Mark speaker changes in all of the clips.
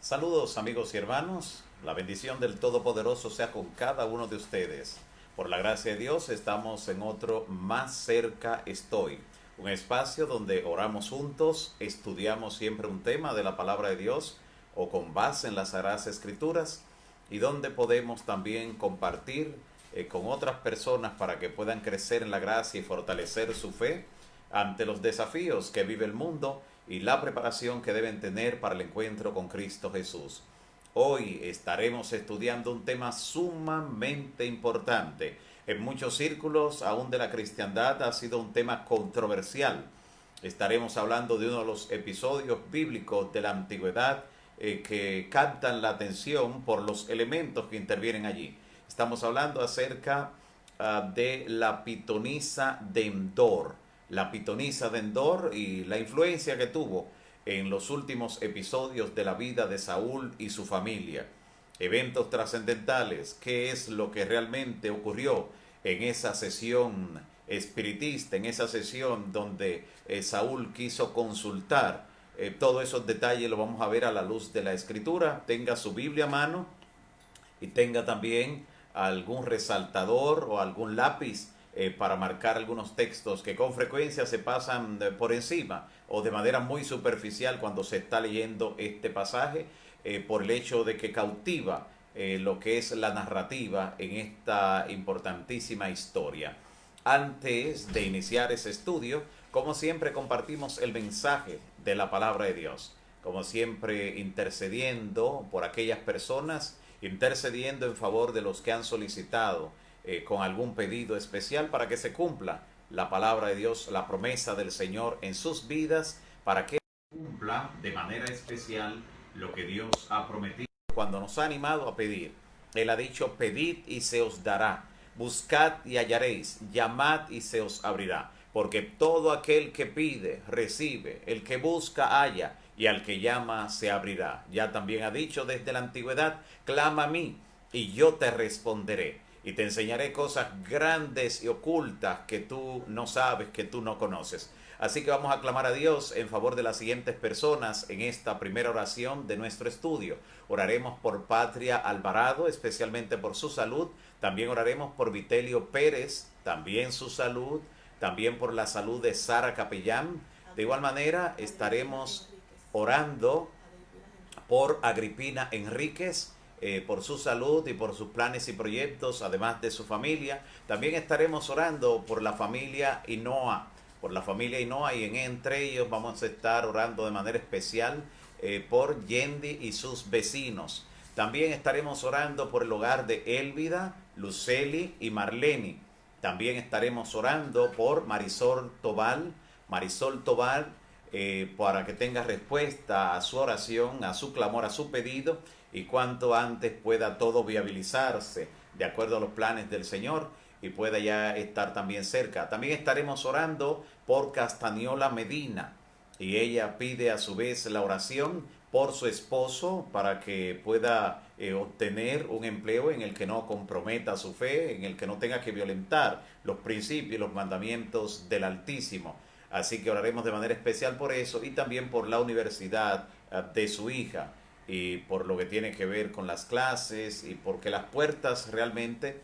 Speaker 1: Saludos amigos y hermanos, la bendición del Todopoderoso sea con cada uno de ustedes. Por la gracia de Dios estamos en otro Más cerca estoy, un espacio donde oramos juntos, estudiamos siempre un tema de la palabra de Dios o con base en las Sagradas Escrituras y donde podemos también compartir con otras personas para que puedan crecer en la gracia y fortalecer su fe ante los desafíos que vive el mundo y la preparación que deben tener para el encuentro con Cristo Jesús. Hoy estaremos estudiando un tema sumamente importante. En muchos círculos, aún de la cristiandad, ha sido un tema controversial. Estaremos hablando de uno de los episodios bíblicos de la antigüedad que captan la atención por los elementos que intervienen allí. Estamos hablando acerca de la pitonisa de Endor. La pitonisa de Endor y la influencia que tuvo en los últimos episodios de la vida de Saúl y su familia. Eventos trascendentales, qué es lo que realmente ocurrió en esa sesión espiritista, en esa sesión donde Saúl quiso consultar. Todos esos detalles los vamos a ver a la luz de la Escritura. Tenga su Biblia a mano y tenga también algún resaltador o algún lápiz para marcar algunos textos que con frecuencia se pasan por encima o de manera muy superficial cuando se está leyendo este pasaje por el hecho de que cautiva lo que es la narrativa en esta importantísima historia. Antes de iniciar ese estudio, como siempre compartimos el mensaje de la palabra de Dios, como siempre intercediendo por aquellas personas, intercediendo en favor de los que han solicitado con algún pedido especial para que se cumpla la palabra de Dios, la promesa del Señor en sus vidas, para que cumpla de manera especial lo que Dios ha prometido cuando nos ha animado a pedir. Él ha dicho: pedid y se os dará, buscad y hallaréis, llamad y se os abrirá, porque todo aquel que pide recibe, el que busca halla, y al que llama se abrirá. Ya también ha dicho desde la antigüedad: clama a mí y yo te responderé y te enseñaré cosas grandes y ocultas que tú no sabes, que tú no conoces. Así que vamos a clamar a Dios en favor de las siguientes personas en esta primera oración de nuestro estudio. Oraremos por Patria Alvarado, especialmente por su salud. También oraremos por Vitelio Pérez, también su salud. También por la salud de Sara Capellán. De igual manera estaremos orando por Agripina Enríquez, por su salud y por sus planes y proyectos, además de su familia. También estaremos orando por la familia Hinoa, y entre ellos vamos a estar orando de manera especial por Yendi y sus vecinos. También estaremos orando por el hogar de Elvida, Luceli y Marleni. También estaremos orando por Marisol Tobal, para que tenga respuesta a su oración, a su clamor, a su pedido, y cuanto antes pueda todo viabilizarse de acuerdo a los planes del Señor y pueda ya estar también cerca. También estaremos orando por Castañola Medina, y ella pide a su vez la oración por su esposo para que pueda obtener un empleo en el que no comprometa su fe, en el que no tenga que violentar los principios y los mandamientos del Altísimo. Así que oraremos de manera especial por eso, y también por la universidad de su hija, y por lo que tiene que ver con las clases, y porque las puertas realmente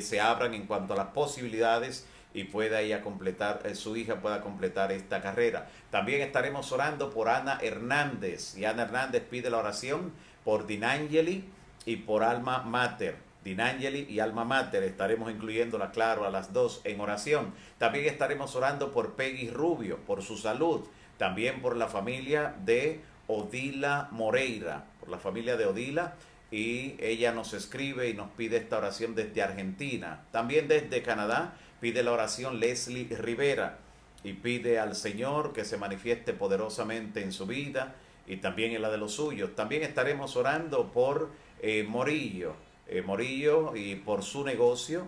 Speaker 1: se abran en cuanto a las posibilidades y pueda ella completar, su hija pueda completar esta carrera. También estaremos orando por Ana Hernández, y Ana Hernández pide la oración por Dinangeli y por Alma Mater. Dinangeli y Alma Mater, estaremos incluyéndola, claro, a las dos en oración. También estaremos orando por Peggy Rubio, por su salud. También por la familia de Odila Moreira, y ella nos escribe y nos pide esta oración desde Argentina. También desde Canadá pide la oración Leslie Rivera, y pide al Señor que se manifieste poderosamente en su vida y también en la de los suyos. También estaremos orando por Morillo y por su negocio.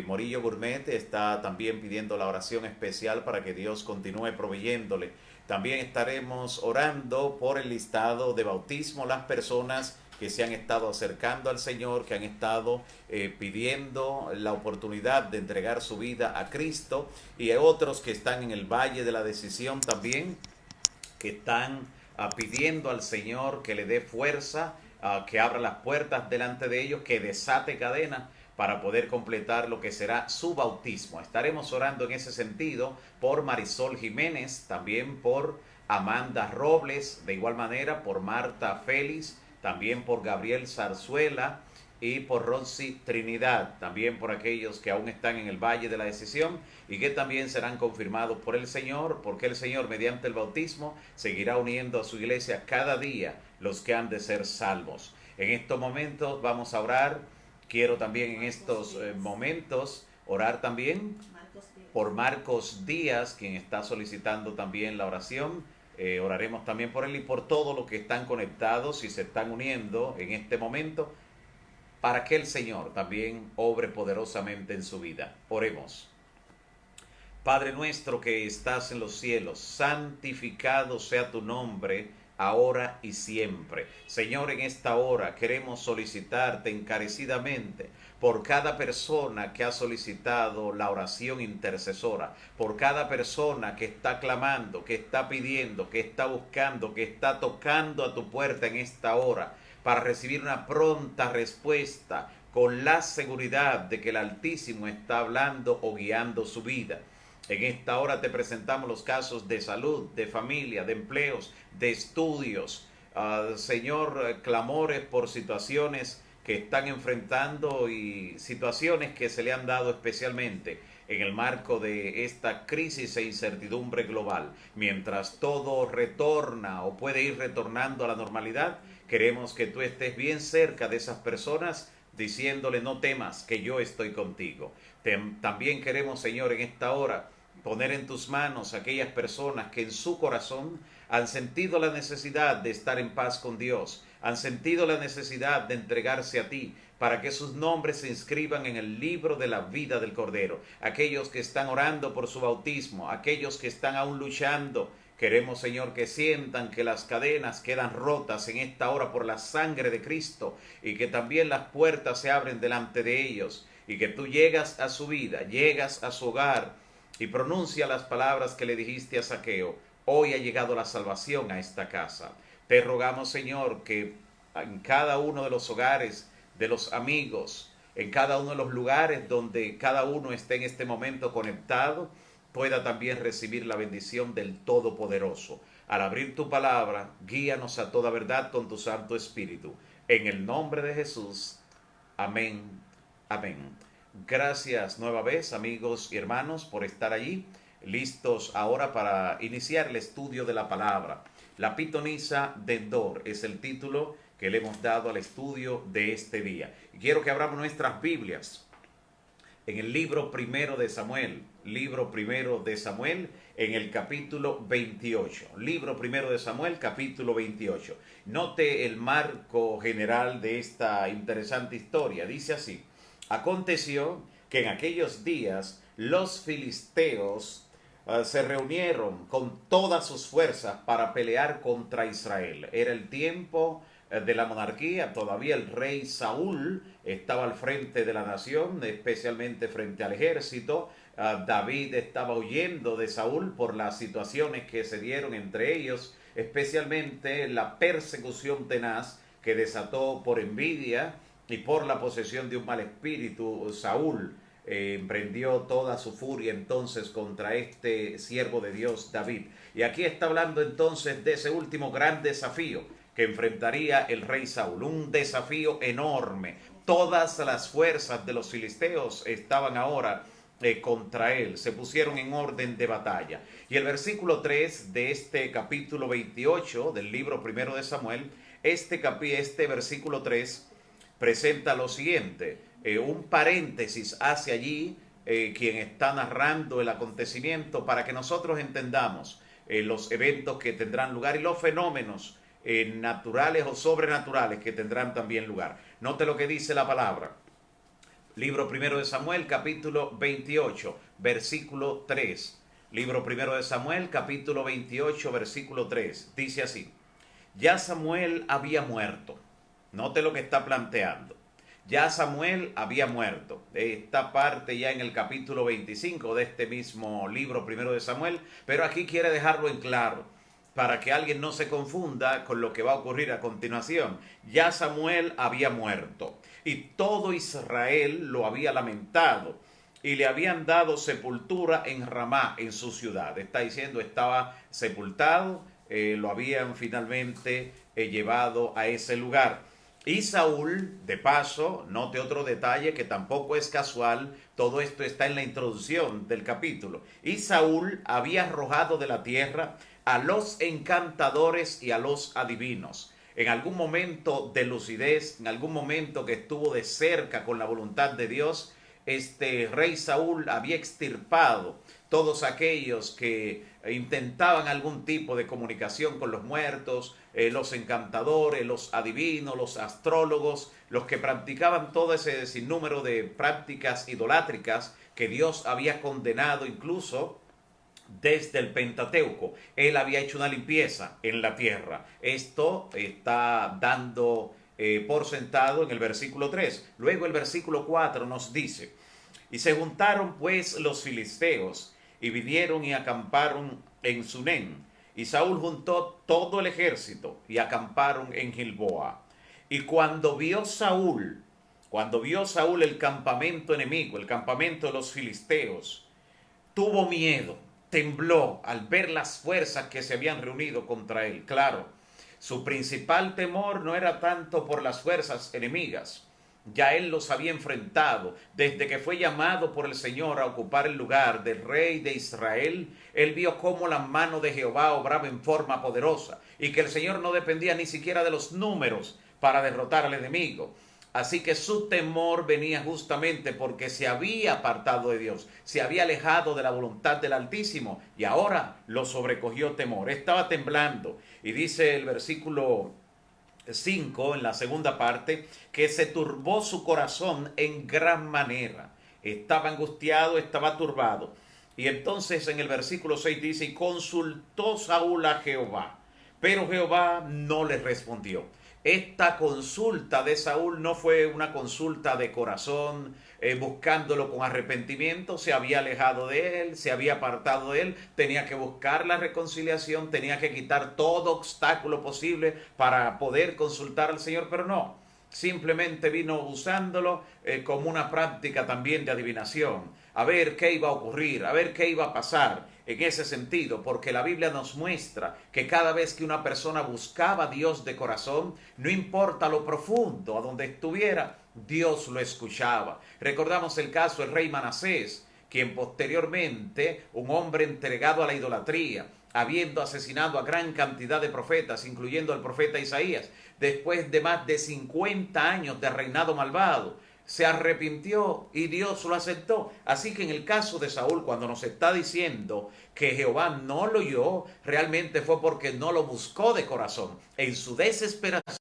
Speaker 1: Morillo Gourmet está también pidiendo la oración especial para que Dios continúe proveyéndole. También estaremos orando por el listado de bautismo, las personas que se han estado acercando al Señor, que han estado pidiendo la oportunidad de entregar su vida a Cristo, y hay otros que están en el valle de la decisión también, que están pidiendo al Señor que le dé fuerza, que abra las puertas delante de ellos, que desate cadenas para poder completar lo que será su bautismo. Estaremos orando en ese sentido por Marisol Jiménez, también por Amanda Robles, de igual manera por Marta Félix, también por Gabriel Zarzuela y por Rosy Trinidad, también por aquellos que aún están en el Valle de la Decisión y que también serán confirmados por el Señor, porque el Señor mediante el bautismo seguirá uniendo a su iglesia cada día los que han de ser salvos. En estos momentos vamos a orar. Quiero también en estos momentos orar también por Marcos Díaz, quien está solicitando también la oración. Oraremos también por él y por todos los que están conectados y se están uniendo en este momento para que el Señor también obre poderosamente en su vida. Oremos. Padre nuestro que estás en los cielos, santificado sea tu nombre, ahora y siempre. Señor, en esta hora queremos solicitarte encarecidamente por cada persona que ha solicitado la oración intercesora, por cada persona que está clamando, que está pidiendo, que está buscando, que está tocando a tu puerta en esta hora, para recibir una pronta respuesta con la seguridad de que el Altísimo está hablando o guiando su vida. En esta hora te presentamos los casos de salud, de familia, de empleos, de estudios. Señor, clamores por situaciones que están enfrentando y situaciones que se le han dado especialmente en el marco de esta crisis e incertidumbre global. Mientras todo retorna o puede ir retornando a la normalidad, queremos que tú estés bien cerca de esas personas diciéndole no temas que yo estoy contigo. También queremos, Señor, en esta hora poner en tus manos a aquellas personas que en su corazón han sentido la necesidad de estar en paz con Dios, han sentido la necesidad de entregarse a ti, para que sus nombres se inscriban en el libro de la vida del Cordero. Aquellos que están orando por su bautismo, aquellos que están aún luchando, queremos, Señor, que sientan que las cadenas quedan rotas en esta hora por la sangre de Cristo y que también las puertas se abren delante de ellos y que tú llegas a su vida, llegas a su hogar y pronuncia las palabras que le dijiste a Zaqueo. Hoy ha llegado la salvación a esta casa. Te rogamos, Señor, que en cada uno de los hogares de los amigos, en cada uno de los lugares donde cada uno esté en este momento conectado, pueda también recibir la bendición del Todopoderoso. Al abrir tu palabra, guíanos a toda verdad con tu Santo Espíritu. En el nombre de Jesús. Amén. Amén. Gracias nueva vez, amigos y hermanos, por estar allí, listos ahora para iniciar el estudio de la palabra. La pitonisa de Endor es el título que le hemos dado al estudio de este día. Y quiero que abramos nuestras Biblias en el libro primero de Samuel, en el capítulo 28. Libro primero de Samuel, capítulo 28. Note el marco general de esta interesante historia. Dice así: aconteció que en aquellos días los filisteos se reunieron con todas sus fuerzas para pelear contra Israel. Era el tiempo de la monarquía, todavía el rey Saúl estaba al frente de la nación, especialmente frente al ejército. David estaba huyendo de Saúl por las situaciones que se dieron entre ellos, especialmente la persecución tenaz que desató por envidia y por la posesión de un mal espíritu. Saúl emprendió toda su furia entonces contra este siervo de Dios, David. Y aquí está hablando entonces de ese último gran desafío que enfrentaría el rey Saúl, un desafío enorme. Todas las fuerzas de los filisteos estaban ahora contra él, se pusieron en orden de batalla. Y el versículo 3 de este capítulo 28 del libro primero de Samuel, este versículo 3 presenta lo siguiente, un paréntesis hace allí quien está narrando el acontecimiento para que nosotros entendamos los eventos que tendrán lugar y los fenómenos naturales o sobrenaturales que tendrán también lugar. Note lo que dice la palabra. Libro primero de Samuel, capítulo 28, versículo 3. Libro primero de Samuel, capítulo 28, versículo 3. Dice así: ya Samuel había muerto. Note lo que está planteando. Ya Samuel había muerto. Esta parte ya en el capítulo 25 de este mismo libro primero de Samuel, pero aquí quiere dejarlo en claro. para que alguien no se confunda con lo que va a ocurrir a continuación. Ya Samuel había muerto y todo Israel lo había lamentado y le habían dado sepultura en Ramá, en su ciudad. Está diciendo, estaba sepultado, lo habían finalmente llevado a ese lugar. Y Saúl, de paso, note otro detalle que tampoco es casual, todo esto está en la introducción del capítulo. Y Saúl había arrojado de la tierra a los encantadores y a los adivinos. En algún momento de lucidez, en algún momento que estuvo de cerca con la voluntad de Dios, este rey Saúl había extirpado todos aquellos que intentaban algún tipo de comunicación con los muertos, los encantadores, los adivinos, los astrólogos, los que practicaban todo ese sinnúmero de prácticas idolátricas que Dios había condenado incluso desde el Pentateuco. Él había hecho una limpieza en la tierra. Esto está dando por sentado en el versículo 3. Luego el versículo 4 nos dice: y se juntaron pues los filisteos y vinieron y acamparon en Sunem. Y Saúl juntó todo el ejército y acamparon en Gilboa. Y cuando vio Saúl el campamento enemigo, el campamento de los filisteos, tuvo miedo, tembló al ver las fuerzas que se habían reunido contra él. Claro, su principal temor no era tanto por las fuerzas enemigas. Ya él los había enfrentado desde que fue llamado por el Señor a ocupar el lugar del rey de Israel. Él vio cómo la mano de Jehová obraba en forma poderosa y que el Señor no dependía ni siquiera de los números para derrotar al enemigo. Así que su temor venía justamente porque se había apartado de Dios, se había alejado de la voluntad del Altísimo y ahora lo sobrecogió temor. Estaba temblando y dice el versículo 5 en la segunda parte que se turbó su corazón en gran manera. Estaba angustiado, estaba turbado. Y entonces en el versículo 6 dice: y consultó Saúl a Jehová, pero Jehová no le respondió. Esta consulta de Saúl no fue una consulta de corazón, buscándolo con arrepentimiento. Se había alejado de él, se había apartado de él, tenía que buscar la reconciliación, tenía que quitar todo obstáculo posible para poder consultar al Señor, pero no, simplemente vino usándolo como una práctica también de adivinación, a ver qué iba a ocurrir, a ver qué iba a pasar. En ese sentido, porque la Biblia nos muestra que cada vez que una persona buscaba a Dios de corazón, no importa lo profundo a donde estuviera, Dios lo escuchaba. Recordamos el caso del rey Manasés, quien posteriormente, un hombre entregado a la idolatría, habiendo asesinado a gran cantidad de profetas, incluyendo al profeta Isaías, después de más de 50 años de reinado malvado, se arrepintió y Dios lo aceptó. Así que en el caso de Saúl, cuando nos está diciendo que Jehová no lo oyó, realmente fue porque no lo buscó de corazón. En su desesperación,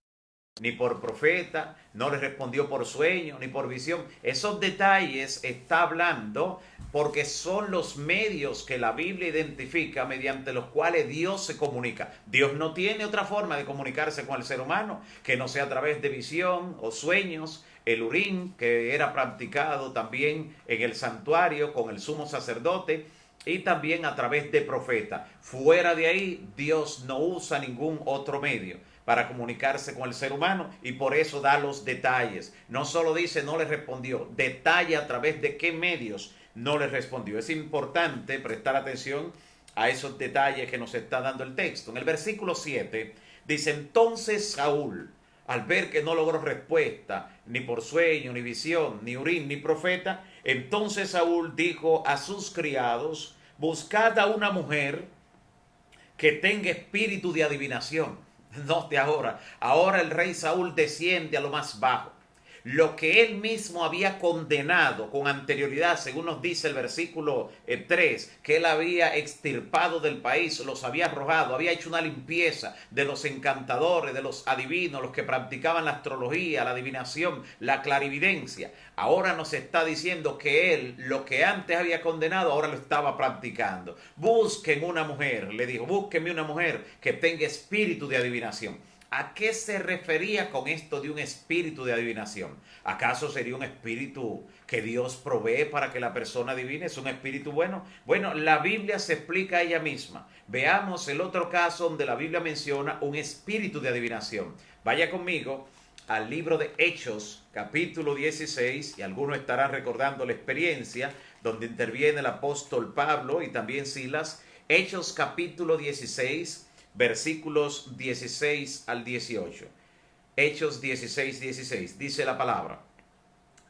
Speaker 1: ni por profeta, no le respondió por sueño, ni por visión. Esos detalles está hablando porque son los medios que la Biblia identifica mediante los cuales Dios se comunica. Dios no tiene otra forma de comunicarse con el ser humano que no sea a través de visión o sueños. El Urim, que era practicado también en el santuario con el sumo sacerdote, y también a través de profeta. Fuera de ahí, Dios no usa ningún otro medio para comunicarse con el ser humano y por eso da los detalles. No solo dice no le respondió, detalla a través de qué medios no le respondió. Es importante prestar atención a esos detalles que nos está dando el texto. En el versículo 7 dice: entonces Saúl, al ver que no logró respuesta, ni por sueño, ni visión, ni urín, ni profeta, entonces Saúl dijo a sus criados: buscad a una mujer que tenga espíritu de adivinación. Note ahora el rey Saúl desciende a lo más bajo. Lo que él mismo había condenado con anterioridad, según nos dice el versículo 3, que él había extirpado del país, los había arrojado, había hecho una limpieza de los encantadores, de los adivinos, los que practicaban la astrología, la adivinación, la clarividencia. Ahora nos está diciendo que él, lo que antes había condenado, ahora lo estaba practicando. Busquen una mujer, le dijo, búsquenme una mujer que tenga espíritu de adivinación. ¿A qué se refería con esto de un espíritu de adivinación? ¿Acaso sería un espíritu que Dios provee para que la persona adivine? ¿Es un espíritu bueno? Bueno, la Biblia se explica a ella misma. Veamos el otro caso donde la Biblia menciona un espíritu de adivinación. Vaya conmigo al libro de Hechos, capítulo 16, y algunos estarán recordando la experiencia donde interviene el apóstol Pablo y también Silas. Hechos capítulo 16, versículos 16 al 18. Hechos 16, 16. Dice la palabra,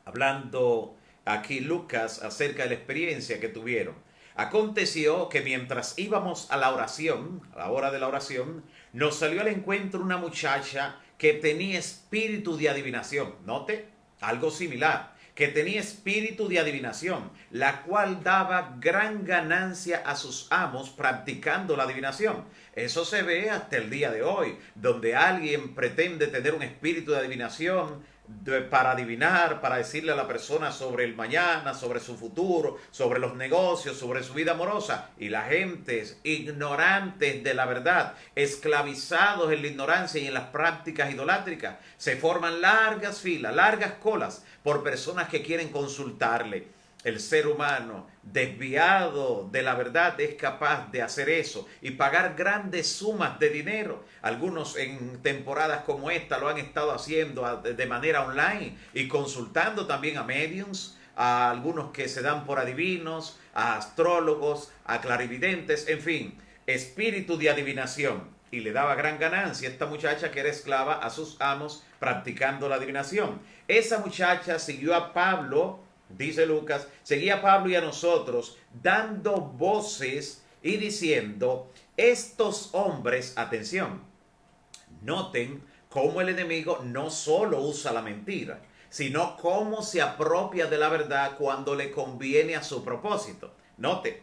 Speaker 1: hablando aquí Lucas acerca de la experiencia que tuvieron. Aconteció que mientras íbamos a la oración, a la hora de la oración, nos salió al encuentro una muchacha que tenía espíritu de adivinación. Note, algo similar, que tenía espíritu de adivinación, la cual daba gran ganancia a sus amos practicando la adivinación. Eso se ve hasta el día de hoy, donde alguien pretende tener un espíritu de adivinación para adivinar, para decirle a la persona sobre el mañana, sobre su futuro, sobre los negocios, sobre su vida amorosa. Y la gente ignorantes de la verdad, esclavizados en la ignorancia y en las prácticas idolátricas, se forman largas filas, largas colas por personas que quieren consultarle. El ser humano desviado de la verdad es capaz de hacer eso y pagar grandes sumas de dinero. Algunos en temporadas como esta lo han estado haciendo de manera online y consultando también a mediums, a algunos que se dan por adivinos, a astrólogos, a clarividentes, en fin, espíritu de adivinación. Y le daba gran ganancia a esta muchacha que era esclava a sus amos practicando la adivinación. Esa muchacha siguió a Pablo, dice Lucas, seguía a Pablo y a nosotros dando voces y diciendo, estos hombres, atención, noten cómo el enemigo no solo usa la mentira, sino cómo se apropia de la verdad cuando le conviene a su propósito. Note,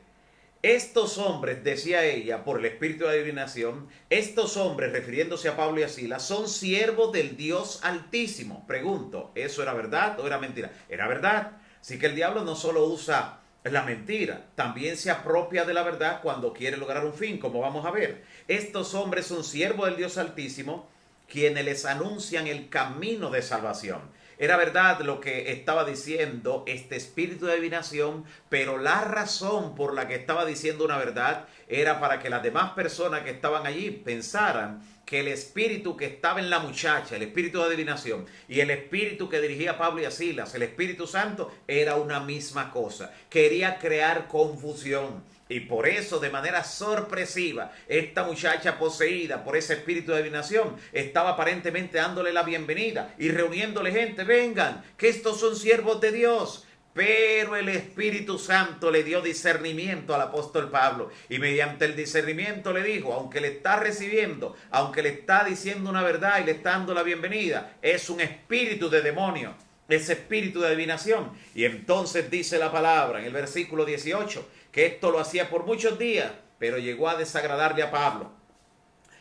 Speaker 1: estos hombres, decía ella, por el espíritu de adivinación, estos hombres, refiriéndose a Pablo y a Silas, son siervos del Dios Altísimo. Pregunto, ¿eso era verdad o era mentira? Era verdad. Así que el diablo no solo usa la mentira, también se apropia de la verdad cuando quiere lograr un fin, como vamos a ver. Estos hombres son siervos del Dios Altísimo, quienes les anuncian el camino de salvación. Era verdad lo que estaba diciendo este espíritu de adivinación, pero la razón por la que estaba diciendo una verdad era para que las demás personas que estaban allí pensaran que el espíritu que estaba en la muchacha, el espíritu de adivinación, y el espíritu que dirigía a Pablo y a Silas, el Espíritu Santo, era una misma cosa. Quería crear confusión. Y por eso, de manera sorpresiva, esta muchacha poseída por ese espíritu de adivinación estaba aparentemente dándole la bienvenida y reuniéndole gente. Vengan, que estos son siervos de Dios. Pero el Espíritu Santo le dio discernimiento al apóstol Pablo y mediante el discernimiento le dijo, aunque le está recibiendo, aunque le está diciendo una verdad y le está dando la bienvenida, es un espíritu de demonio, ese espíritu de adivinación. Y entonces dice la palabra en el versículo 18, que esto lo hacía por muchos días, pero llegó a desagradarle a Pablo.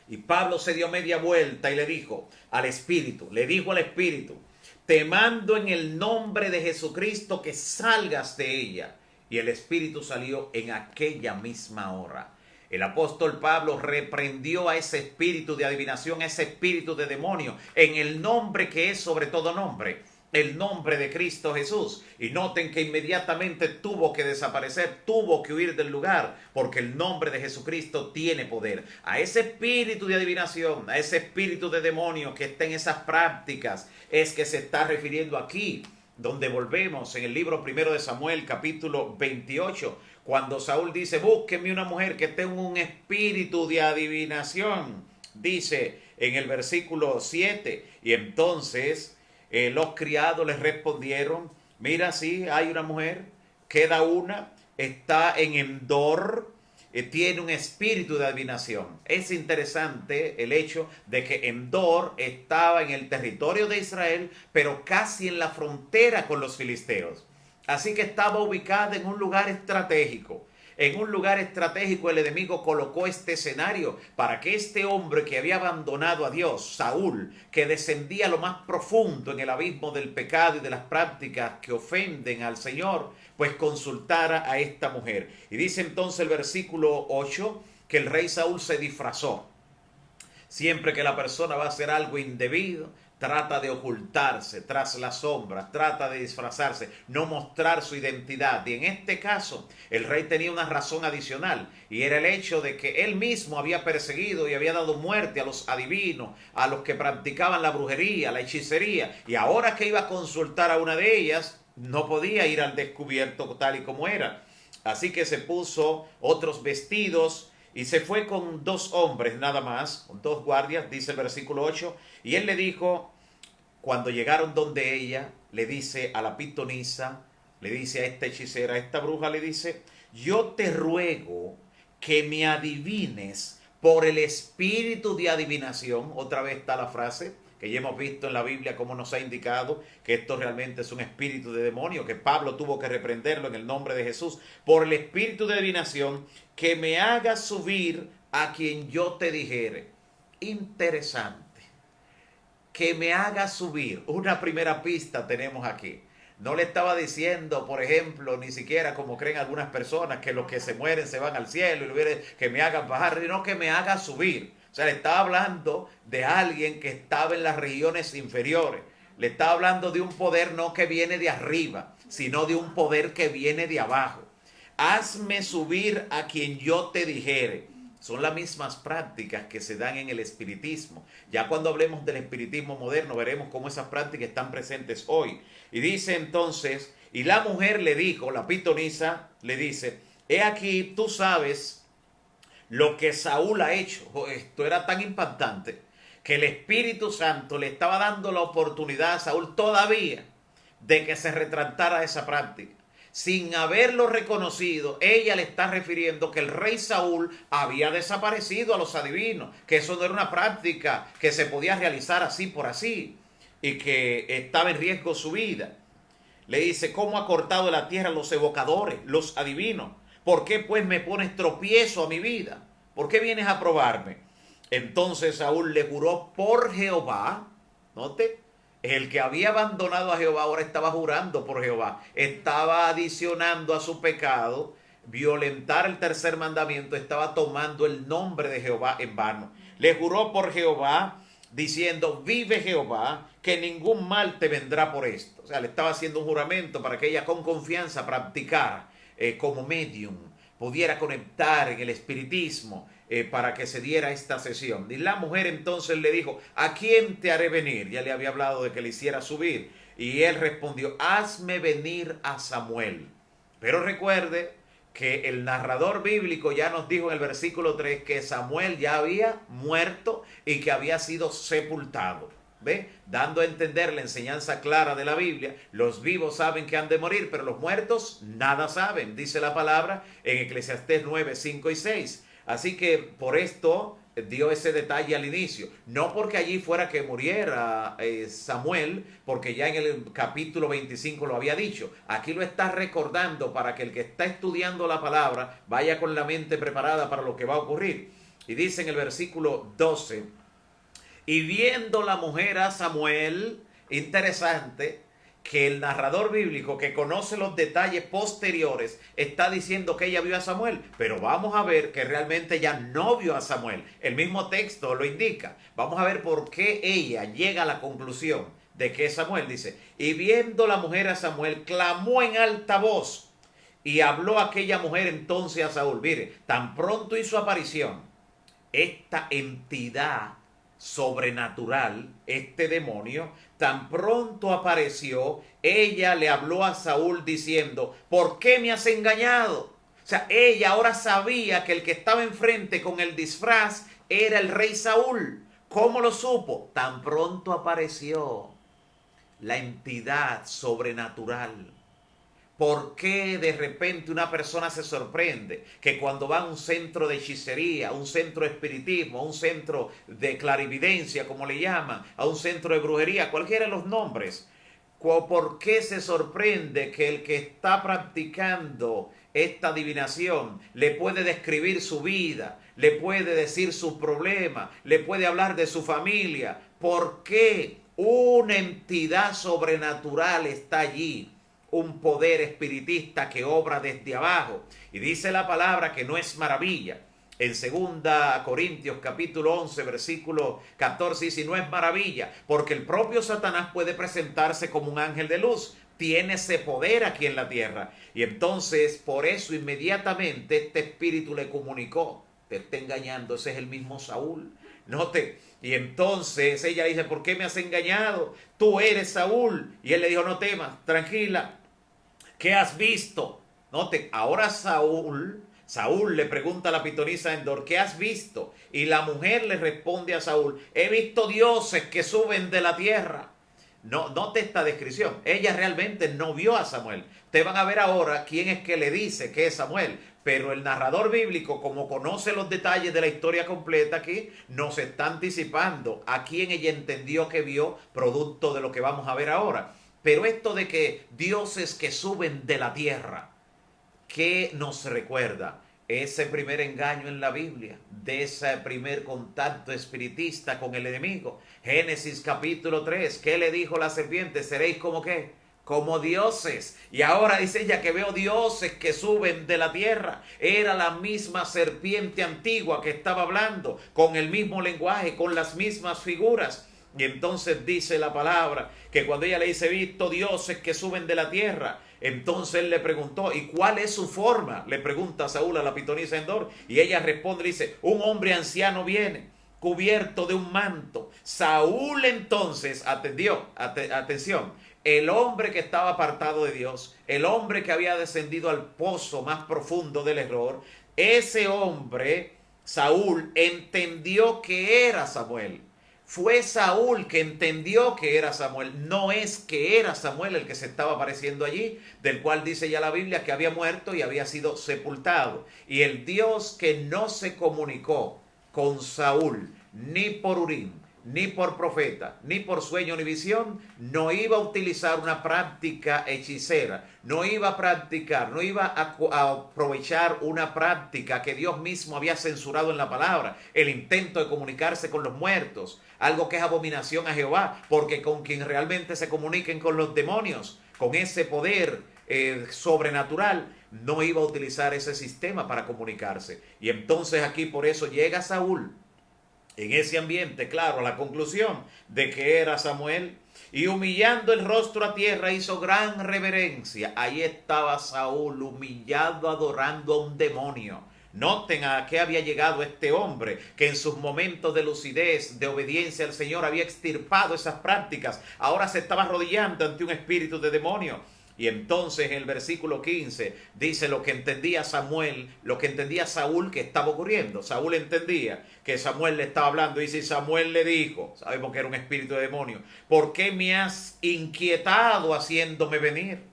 Speaker 1: Y Pablo se dio media vuelta y le dijo al espíritu, te mando en el nombre de Jesucristo que salgas de ella. Y el espíritu salió en aquella misma hora. El apóstol Pablo reprendió a ese espíritu de adivinación, a ese espíritu de demonio, en el nombre que es sobre todo nombre, el nombre de Cristo Jesús. Y noten que inmediatamente tuvo que desaparecer, tuvo que huir del lugar, porque el nombre de Jesucristo tiene poder. A ese espíritu de adivinación, a ese espíritu de demonio que está en esas prácticas, es que se está refiriendo aquí, donde volvemos en el libro primero de Samuel, capítulo 28, cuando Saúl dice, búsquenme una mujer que tenga un espíritu de adivinación, dice en el versículo 7, y entonces los criados les respondieron, mira, sí, hay una mujer, queda una, está en Endor, tiene un espíritu de adivinación. Es interesante el hecho de que Endor estaba en el territorio de Israel, pero casi en la frontera con los filisteos. Así que estaba ubicada en un lugar estratégico. En un lugar estratégico el enemigo colocó este escenario para que este hombre que había abandonado a Dios, Saúl, que descendía a lo más profundo en el abismo del pecado y de las prácticas que ofenden al Señor, pues consultara a esta mujer. Y dice entonces el versículo 8 que el rey Saúl se disfrazó. Siempre que la persona va a hacer algo indebido, trata de ocultarse tras las sombras, trata de disfrazarse, no mostrar su identidad. Y en este caso, el rey tenía una razón adicional, y era el hecho de que él mismo había perseguido y había dado muerte a los adivinos, a los que practicaban la brujería, la hechicería, y ahora que iba a consultar a una de ellas, no podía ir al descubierto tal y como era. Así que se puso otros vestidos y se fue con 2 hombres nada más, con 2 guardias, dice el versículo 8. Y él le dijo, cuando llegaron donde ella, le dice a la pitonisa, le dice a esta hechicera, a esta bruja, le dice, yo te ruego que me adivines por el espíritu de adivinación. Otra vez está la frase que ya hemos visto en la Biblia, como nos ha indicado que esto realmente es un espíritu de demonio, que Pablo tuvo que reprenderlo en el nombre de Jesús, por el espíritu de adivinación, que me haga subir a quien yo te dijere. Interesante, que me haga subir. Una primera pista tenemos aquí. No le estaba diciendo, por ejemplo, ni siquiera como creen algunas personas, que los que se mueren se van al cielo y que me hagan bajar, sino que me haga subir. O sea, le estaba hablando de alguien que estaba en las regiones inferiores. Le estaba hablando de un poder no que viene de arriba, sino de un poder que viene de abajo. Hazme subir a quien yo te dijere. Son las mismas prácticas que se dan en el espiritismo. Ya cuando hablemos del espiritismo moderno veremos cómo esas prácticas están presentes hoy. Y dice entonces, y la mujer le dijo, la pitonisa le dice, he aquí, tú sabes lo que Saúl ha hecho. Esto era tan impactante que el Espíritu Santo le estaba dando la oportunidad a Saúl todavía de que se retractara esa práctica. Sin haberlo reconocido, ella le está refiriendo que el rey Saúl había desaparecido a los adivinos, que eso no era una práctica que se podía realizar así por así y que estaba en riesgo su vida. Le dice, ¿cómo ha cortado la tierra los evocadores, los adivinos? ¿Por qué pues me pones tropiezo a mi vida? ¿Por qué vienes a probarme? Entonces Saúl le juró por Jehová, note, el que había abandonado a Jehová ahora estaba jurando por Jehová, estaba adicionando a su pecado, violentar el tercer mandamiento, estaba tomando el nombre de Jehová en vano. Le juró por Jehová, diciendo, vive Jehová, que ningún mal te vendrá por esto. O sea, le estaba haciendo un juramento para que ella con confianza practicara como medium, pudiera conectar en el espiritismo, para que se diera esta sesión. Y la mujer entonces le dijo, ¿a quién te haré venir? Ya le había hablado de que le hiciera subir. Y él respondió, hazme venir a Samuel. Pero recuerde que el narrador bíblico ya nos dijo en el versículo 3 que Samuel ya había muerto y que había sido sepultado. ¿Ve? Dando a entender la enseñanza clara de la Biblia, los vivos saben que han de morir, pero los muertos nada saben, dice la palabra en Eclesiastés 9, 5 y 6. Así que por esto dio ese detalle al inicio. No porque allí fuera que muriera Samuel, porque ya en el capítulo 25 lo había dicho. Aquí lo está recordando para que el que está estudiando la palabra vaya con la mente preparada para lo que va a ocurrir. Y dice en el versículo 12, y viendo la mujer a Samuel, interesante, que el narrador bíblico que conoce los detalles posteriores está diciendo que ella vio a Samuel, pero vamos a ver que realmente ella no vio a Samuel. El mismo texto lo indica. Vamos a ver por qué ella llega a la conclusión de que es Samuel. Dice, y viendo la mujer a Samuel, clamó en alta voz y habló aquella mujer entonces a Saúl. Mire, tan pronto hizo aparición esta entidad sobrenatural, este demonio, tan pronto apareció, ella le habló a Saúl diciendo, ¿por qué me has engañado? O sea, ella ahora sabía que el que estaba enfrente con el disfraz era el rey Saúl. ¿Cómo lo supo? Tan pronto apareció la entidad sobrenatural. ¿Por qué de repente una persona se sorprende que cuando va a un centro de hechicería, a un centro de espiritismo, a un centro de clarividencia, como le llaman, a un centro de brujería, cualquiera de los nombres, por qué se sorprende que el que está practicando esta adivinación le puede describir su vida, le puede decir sus problemas, le puede hablar de su familia? ¿Por qué una entidad sobrenatural está allí? Un poder espiritista que obra desde abajo. Y dice la palabra que no es maravilla. En 2 Corintios capítulo 11 versículo 14 dice, y no es maravilla, porque el propio Satanás puede presentarse como un ángel de luz, tiene ese poder aquí en la tierra. Y entonces por eso inmediatamente este espíritu le comunicó, te está engañando, ese es el mismo Saúl. Note, y entonces ella dice, ¿por qué me has engañado? Tú eres Saúl. Y él le dijo, no temas, tranquila, ¿qué has visto? Note, ahora Saúl le pregunta a la pitonisa Endor, ¿qué has visto? Y la mujer le responde a Saúl, he visto dioses que suben de la tierra. No, note esta descripción. Ella realmente no vio a Samuel. Te van a ver ahora quién es que le dice que es Samuel. Pero el narrador bíblico, como conoce los detalles de la historia completa aquí, nos está anticipando a quién ella entendió que vio, producto de lo que vamos a ver ahora. Pero esto de que dioses que suben de la tierra, ¿qué nos recuerda? Ese primer engaño en la Biblia, de ese primer contacto espiritista con el enemigo. Génesis capítulo 3, ¿qué le dijo la serpiente? ¿Seréis como qué? Como dioses. Y ahora dice ella que veo dioses que suben de la tierra. Era la misma serpiente antigua que estaba hablando, con el mismo lenguaje, con las mismas figuras. Y entonces dice la palabra que cuando ella le dice, visto dioses que suben de la tierra, entonces él le preguntó, ¿y cuál es su forma? Le pregunta Saúl a la pitonisa Endor, y ella responde, dice, un hombre anciano viene, cubierto de un manto. Saúl entonces atendió, atención, el hombre que estaba apartado de Dios, el hombre que había descendido al pozo más profundo del error, ese hombre, Saúl, entendió que era Samuel. Fue Saúl que entendió que era Samuel, no es que era Samuel el que se estaba apareciendo allí, del cual dice ya la Biblia que había muerto y había sido sepultado. Y el Dios que no se comunicó con Saúl, ni por Urim, ni por profeta, ni por sueño ni visión, no iba a utilizar una práctica hechicera, no iba a practicar, no iba a aprovechar una práctica que Dios mismo había censurado en la palabra, el intento de comunicarse con los muertos, algo que es abominación a Jehová, porque con quien realmente se comuniquen con los demonios, con ese poder sobrenatural, no iba a utilizar ese sistema para comunicarse. Y entonces aquí por eso llega Saúl, en ese ambiente, claro, a la conclusión de que era Samuel, y humillando el rostro a tierra hizo gran reverencia. Ahí estaba Saúl humillado, adorando a un demonio. Noten a qué había llegado este hombre, que en sus momentos de lucidez, de obediencia al Señor, había extirpado esas prácticas. Ahora se estaba arrodillando ante un espíritu de demonio. Y entonces en el versículo 15 dice lo que entendía Samuel, lo que entendía Saúl que estaba ocurriendo. Saúl entendía que Samuel le estaba hablando y si Samuel le dijo, sabemos que era un espíritu de demonio, ¿por qué me has inquietado haciéndome venir?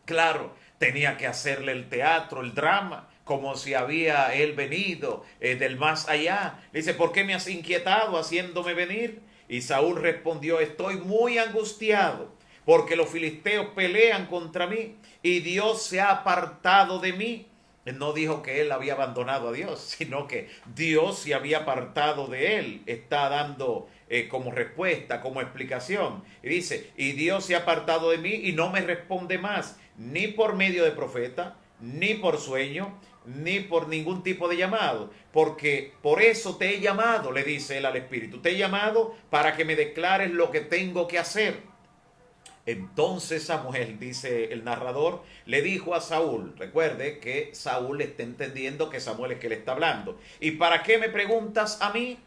Speaker 1: Claro, tenía que hacerle el teatro, el drama, como si había él venido del más allá. Le dice, ¿por qué me has inquietado haciéndome venir? Y Saúl respondió, estoy muy angustiado, porque los filisteos pelean contra mí y Dios se ha apartado de mí. Él no dijo que él había abandonado a Dios, sino que Dios se había apartado de él. Está dando como respuesta, como explicación. Y dice, y Dios se ha apartado de mí y no me responde más, ni por medio de profeta, ni por sueño, ni por ningún tipo de llamado, porque por eso te he llamado, le dice él al Espíritu, te he llamado para que me declares lo que tengo que hacer. Entonces Samuel, dice el narrador, le dijo a Saúl, recuerde que Saúl está entendiendo que Samuel es que le está hablando, ¿y para qué me preguntas a mí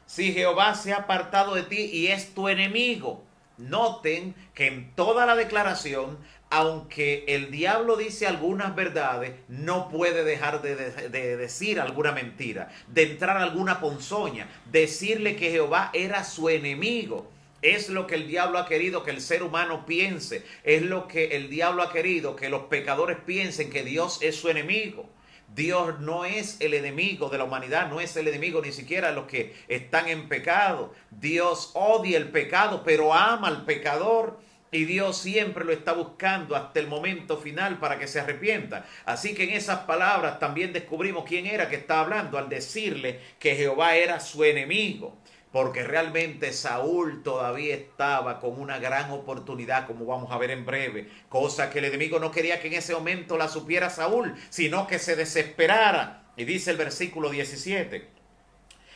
Speaker 1: si Jehová se ha apartado de ti y es tu enemigo? Noten que en toda la declaración, aunque el diablo dice algunas verdades, no puede dejar de decir alguna mentira, de entrar alguna ponzoña, decirle que Jehová era su enemigo. Es lo que el diablo ha querido que el ser humano piense. Es lo que el diablo ha querido que los pecadores piensen, que Dios es su enemigo. Dios no es el enemigo de la humanidad, no es el enemigo ni siquiera de los que están en pecado. Dios odia el pecado, pero ama al pecador. Y Dios siempre lo está buscando hasta el momento final para que se arrepienta. Así que en esas palabras también descubrimos quién era que estaba hablando al decirle que Jehová era su enemigo. porque realmente Saúl todavía estaba con una gran oportunidad, como vamos a ver en breve, cosa que el enemigo no quería que en ese momento la supiera Saúl, sino que se desesperara. Y dice el versículo 17,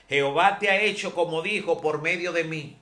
Speaker 1: Jehová te ha hecho como dijo por medio de mí,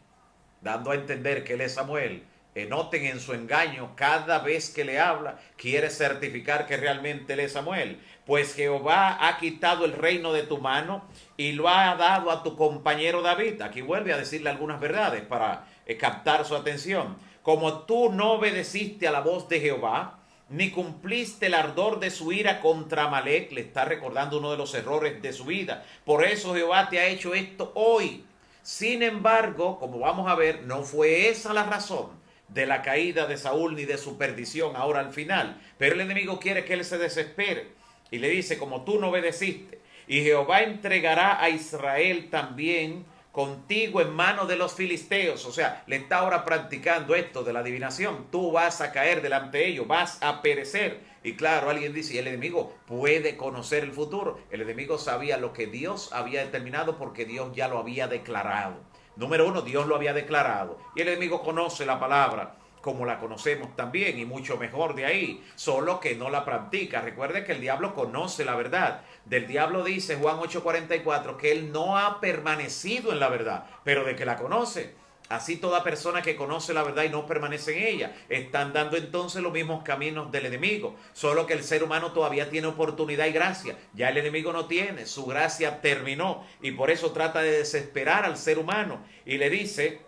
Speaker 1: dando a entender que él es Samuel. Noten en su engaño, cada vez que le habla, quiere certificar que realmente él es Samuel. Pues Jehová ha quitado el reino de tu mano y lo ha dado a tu compañero David. Aquí vuelve a decirle algunas verdades para captar su atención. Como tú no obedeciste a la voz de Jehová, ni cumpliste el ardor de su ira contra Amalek, le está recordando uno de los errores de su vida. Por eso Jehová te ha hecho esto hoy. Sin embargo, como vamos a ver, no fue esa la razón de la caída de Saúl ni de su perdición ahora al final. Pero el enemigo quiere que él se desespere y le dice, como tú no obedeciste, y Jehová entregará a Israel también contigo en manos de los filisteos. O sea, le está ahora practicando esto de la adivinación. Tú vas a caer delante de ellos, vas a perecer. Y claro, alguien dice, ¿y el enemigo puede conocer el futuro? El enemigo sabía lo que Dios había determinado porque Dios ya lo había declarado. Número uno, Dios lo había declarado. Y el enemigo conoce la palabra como la conocemos también y mucho mejor de ahí, solo que no la practica. Recuerde que el diablo conoce la verdad. Del diablo dice Juan 8:44 que él no ha permanecido en la verdad, pero de que la conoce. Así toda persona que conoce la verdad y no permanece en ella, están dando entonces los mismos caminos del enemigo. Solo que el ser humano todavía tiene oportunidad y gracia. Ya el enemigo no tiene, su gracia terminó. Y por eso trata de desesperar al ser humano. Y le dice,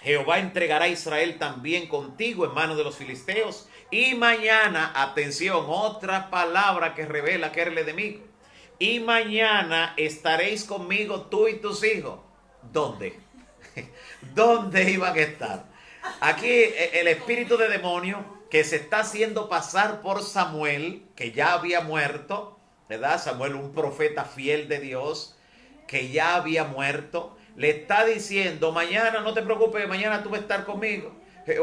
Speaker 1: Jehová entregará a Israel también contigo en manos de los filisteos. Y mañana, atención, otra palabra que revela que era el enemigo. Y mañana estaréis conmigo tú y tus hijos. ¿Dónde? ¿Dónde iban a estar? Aquí el espíritu de demonio que se está haciendo pasar por Samuel, que ya había muerto, ¿verdad? Samuel, un profeta fiel de Dios, que ya había muerto, le está diciendo, mañana no te preocupes, mañana tú vas a estar conmigo.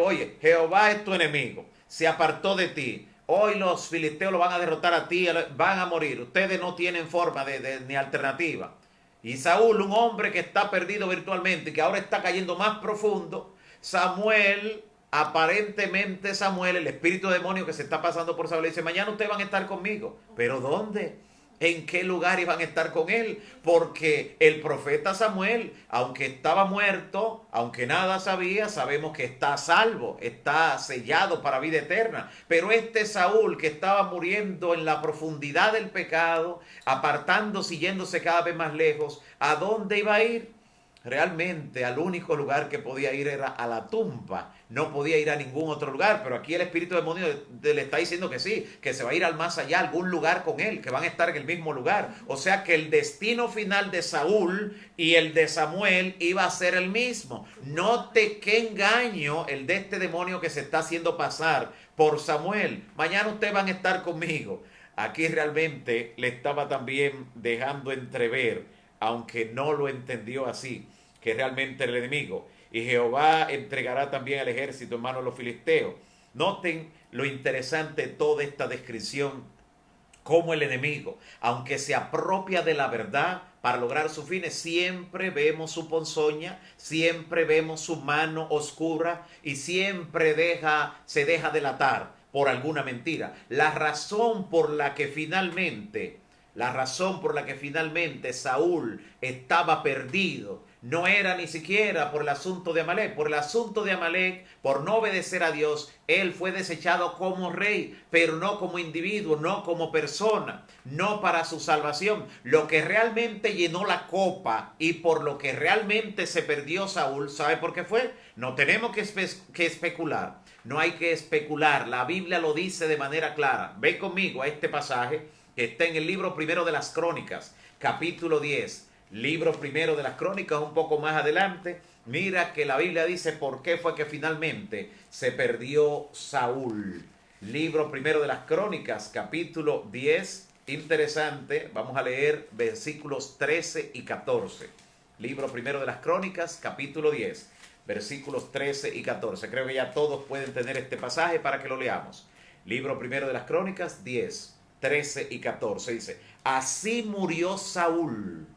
Speaker 1: Oye, Jehová es tu enemigo, se apartó de ti. Hoy los filisteos lo van a derrotar a ti, van a morir. Ustedes no tienen forma ni alternativa. Y Saúl, un hombre que está perdido virtualmente, que ahora está cayendo más profundo, Samuel, aparentemente Samuel, el espíritu demonio que se está pasando por Saúl, le dice, mañana ustedes van a estar conmigo. ¿Pero dónde? ¿En qué lugar iban a estar con él? Porque el profeta Samuel, aunque estaba muerto, aunque nada sabía, sabemos que está a salvo, está sellado para vida eterna. Pero este Saúl que estaba muriendo en la profundidad del pecado, apartándose y yéndose cada vez más lejos, ¿a dónde iba a ir? Realmente al único lugar que podía ir era a la tumba, no podía ir a ningún otro lugar, pero aquí el espíritu demonio le está diciendo que sí, que se va a ir al más allá, a algún lugar con él, que van a estar en el mismo lugar. O sea que el destino final de Saúl y el de Samuel iba a ser el mismo. Note qué engaño el de este demonio que se está haciendo pasar por Samuel. Mañana ustedes van a estar conmigo. Aquí realmente le estaba también dejando entrever, aunque no lo entendió así, que realmente era el enemigo. Y Jehová entregará también al ejército en manos de los filisteos. Noten lo interesante de toda esta descripción, cómo el enemigo, aunque se apropia de la verdad para lograr sus fines, siempre vemos su ponzoña, siempre vemos su mano oscura y siempre se deja delatar por alguna mentira. La razón por la que finalmente Saúl estaba perdido no era ni siquiera por el asunto de Amalek. Por el asunto de Amalek, por no obedecer a Dios, él fue desechado como rey, pero no como individuo, no como persona, no para su salvación. Lo que realmente llenó la copa y por lo que realmente se perdió Saúl, ¿sabe por qué fue? No tenemos que especular, no hay que especular. La Biblia lo dice de manera clara. Ve conmigo a este pasaje que está en el libro primero de las Crónicas, capítulo 10. Libro primero de las Crónicas, un poco más adelante. Mira que la Biblia dice por qué fue que finalmente se perdió Saúl. Libro primero de las Crónicas, capítulo 10. Interesante. Vamos a leer versículos 13 y 14. Libro primero de las Crónicas, capítulo 10, versículos 13 y 14. Creo que ya todos pueden tener este pasaje para que lo leamos. Libro primero de las Crónicas, 10, 13 y 14. Dice, así murió Saúl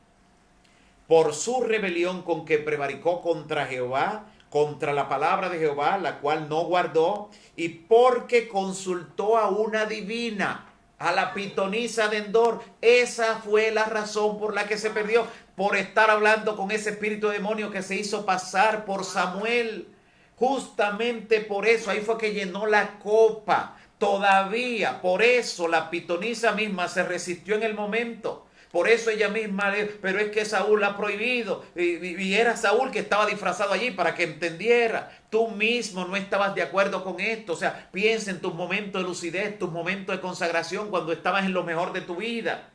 Speaker 1: por su rebelión con que prevaricó contra Jehová, contra la palabra de Jehová, la cual no guardó, y porque consultó a una divina, a la pitonisa de Endor. Esa fue la razón por la que se perdió, por estar hablando con ese espíritu demonio que se hizo pasar por Samuel. Justamente por eso, ahí fue que llenó la copa. Todavía, por eso la pitonisa misma se resistió en el momento. Por eso ella misma, pero es que Saúl ha prohibido. Y era Saúl que estaba disfrazado allí para que entendiera. Tú mismo no estabas de acuerdo con esto. O sea, piensa en tus momentos de lucidez, tus momentos de consagración, cuando estabas en lo mejor de tu vida.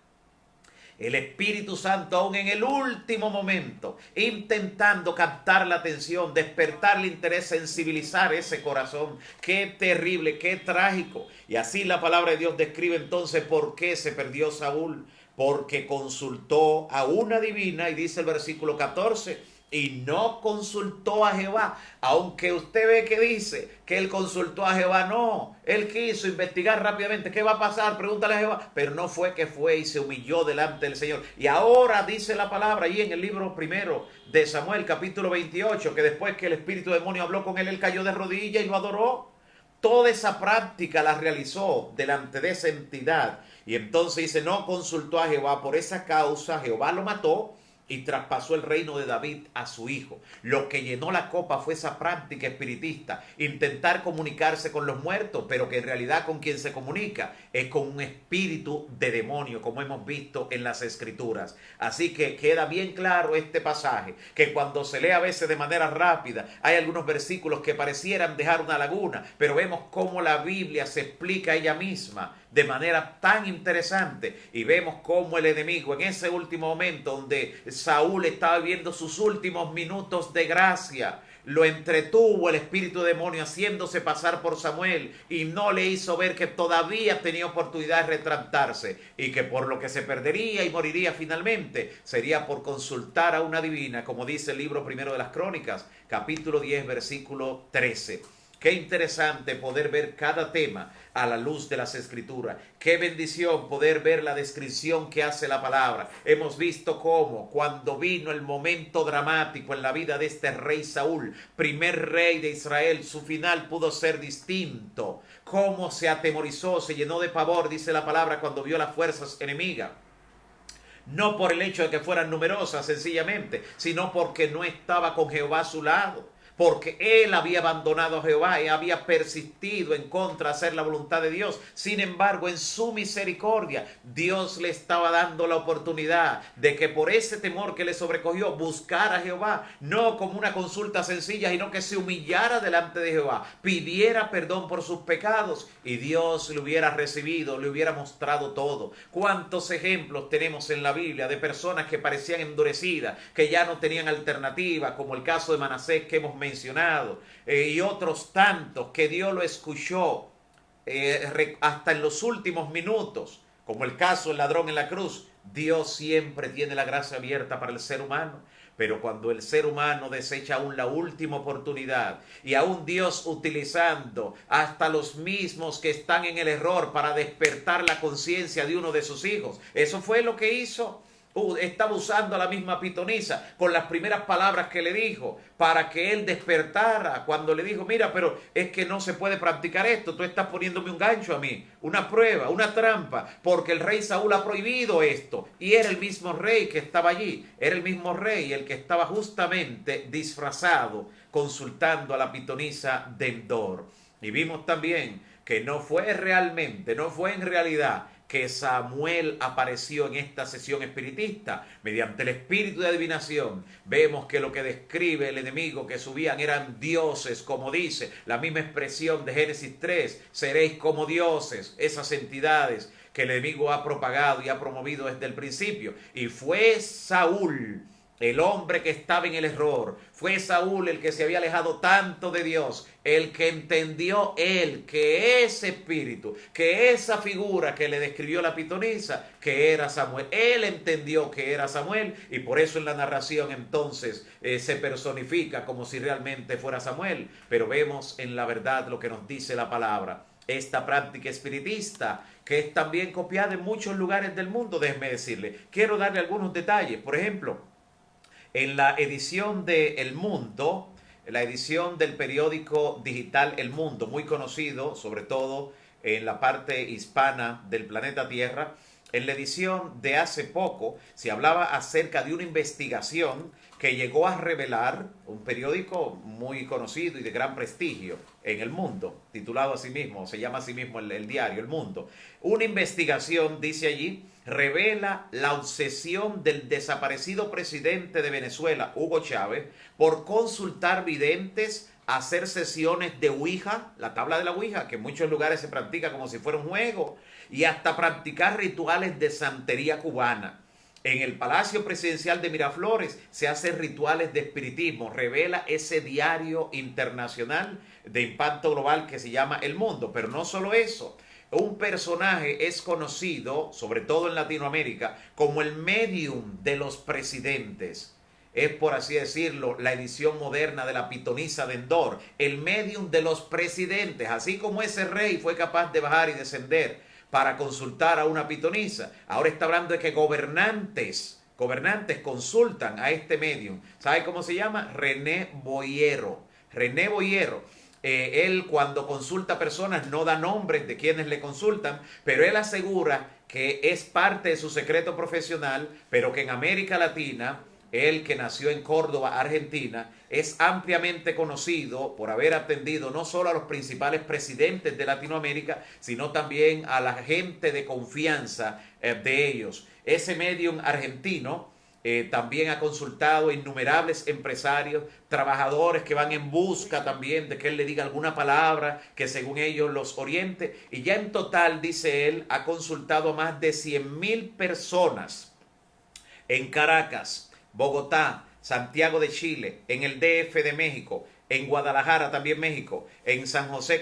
Speaker 1: El Espíritu Santo aún en el último momento, intentando captar la atención, despertar el interés, sensibilizar ese corazón. Qué terrible, qué trágico. Y así la palabra de Dios describe entonces por qué se perdió Saúl. Porque consultó a una divina, y dice el versículo 14, y no consultó a Jehová. Aunque usted ve que dice que él consultó a Jehová, no, él quiso investigar rápidamente qué va a pasar, pregúntale a Jehová, pero no fue que fue y se humilló delante del Señor. Y ahora dice la palabra allí en el libro primero de Samuel, capítulo 28, que después que el espíritu demonio habló con él, él cayó de rodillas y lo adoró. Toda esa práctica la realizó delante de esa entidad. Y entonces dice, no consultó a Jehová. Por esa causa Jehová lo mató y traspasó el reino de David a su hijo. Lo que llenó la copa fue esa práctica espiritista, intentar comunicarse con los muertos, pero que en realidad con quien se comunica es con un espíritu de demonio, como hemos visto en las escrituras. Así que queda bien claro este pasaje, que cuando se lee a veces de manera rápida, hay algunos versículos que parecieran dejar una laguna, pero vemos cómo la Biblia se explica ella misma de manera tan interesante, y vemos cómo el enemigo en ese último momento donde Saúl estaba viviendo sus últimos minutos de gracia, lo entretuvo el espíritu demonio haciéndose pasar por Samuel y no le hizo ver que todavía tenía oportunidad de retractarse, y que por lo que se perdería y moriría finalmente sería por consultar a una divina, como dice el libro primero de las Crónicas, capítulo 10, versículo 13. Qué interesante poder ver cada tema a la luz de las Escrituras. Qué bendición poder ver la descripción que hace la palabra. Hemos visto cómo cuando vino el momento dramático en la vida de este rey Saúl, primer rey de Israel, su final pudo ser distinto. Cómo se atemorizó, se llenó de pavor, dice la palabra, cuando vio las fuerzas enemigas. No por el hecho de que fueran numerosas sencillamente, sino porque no estaba con Jehová a su lado. Porque él había abandonado a Jehová y había persistido en contra de hacer la voluntad de Dios. Sin embargo, en su misericordia, Dios le estaba dando la oportunidad de que por ese temor que le sobrecogió, buscara a Jehová, no como una consulta sencilla, sino que se humillara delante de Jehová, pidiera perdón por sus pecados, y Dios le hubiera recibido, le hubiera mostrado todo. ¿Cuántos ejemplos tenemos en la Biblia de personas que parecían endurecidas, que ya no tenían alternativa, como el caso de Manasés que hemos mencionado, y otros tantos que Dios lo escuchó hasta en los últimos minutos, como el caso del ladrón en la cruz? Dios siempre tiene la gracia abierta para el ser humano, pero cuando el ser humano desecha aún la última oportunidad, y aún Dios utilizando hasta los mismos que están en el error para despertar la conciencia de uno de sus hijos, eso fue lo que hizo. Estaba usando a la misma pitonisa con las primeras palabras que le dijo para que él despertara, cuando le dijo, mira, pero es que no se puede practicar esto, tú estás poniéndome un gancho a mí, una prueba, una trampa, porque el rey Saúl ha prohibido esto. Y era el mismo rey que estaba allí, era el mismo rey el que estaba justamente disfrazado consultando a la pitonisa de Endor. Y vimos también que no fue en realidad que Samuel apareció en esta sesión espiritista. Mediante el espíritu de adivinación vemos que lo que describe el enemigo que subían eran dioses, como dice la misma expresión de Génesis 3, seréis como dioses, esas entidades que el enemigo ha propagado y ha promovido desde el principio. Y fue Saúl el hombre que estaba en el error, fue Saúl el que se había alejado tanto de Dios, el que entendió él que ese espíritu, que esa figura que le describió la pitonisa, que era Samuel. Él entendió que era Samuel, y por eso en la narración entonces se personifica como si realmente fuera Samuel. Pero vemos en la verdad lo que nos dice la palabra. Esta práctica espiritista, que es también copiada en muchos lugares del mundo, déjeme decirle, quiero darle algunos detalles. Por ejemplo, En la edición de El Mundo, la edición del periódico digital El Mundo, muy conocido sobre todo en la parte hispana del planeta Tierra, en la edición de hace poco se hablaba acerca de una investigación que llegó a revelar un periódico muy conocido y de gran prestigio en el mundo, titulado así mismo, se llama así mismo el diario El Mundo. Una investigación, dice allí, revela la obsesión del desaparecido presidente de Venezuela, Hugo Chávez, por consultar videntes, hacer sesiones de Ouija, la tabla de la Ouija, que en muchos lugares se practica como si fuera un juego, y hasta practicar rituales de santería cubana. En el Palacio Presidencial de Miraflores se hacen rituales de espiritismo, revela ese diario internacional de impacto global que se llama El Mundo. Pero no solo eso, un personaje es conocido, sobre todo en Latinoamérica, como el medium de los presidentes. Es, por así decirlo, la edición moderna de la pitonisa de Endor, el medium de los presidentes, así como ese rey fue capaz de bajar y descender para consultar a una pitonisa. Ahora está hablando de que gobernantes consultan a este medium. ¿Sabe cómo se llama? René Boyero. René Boyero. Él cuando consulta a personas no da nombres de quienes le consultan, pero él asegura que es parte de su secreto profesional, pero que en América Latina, él que nació en Córdoba, Argentina, es ampliamente conocido por haber atendido no solo a los principales presidentes de Latinoamérica, sino también a la gente de confianza de ellos. Ese medium argentino también ha consultado a innumerables empresarios, trabajadores que van en busca también de que él le diga alguna palabra que según ellos los oriente. Y ya en total, dice él, ha consultado a más de 100.000 personas en Caracas, Bogotá, Santiago de Chile, en el DF de México, en Guadalajara también México, en San José,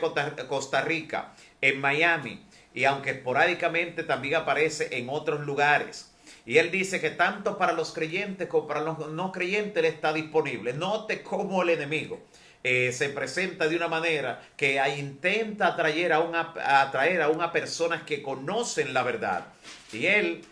Speaker 1: Costa Rica, en Miami, y aunque esporádicamente también aparece en otros lugares. Y él dice que tanto para los creyentes como para los no creyentes él está disponible. Note cómo el enemigo se presenta de una manera que intenta atraer a una personas que conocen la verdad. Y él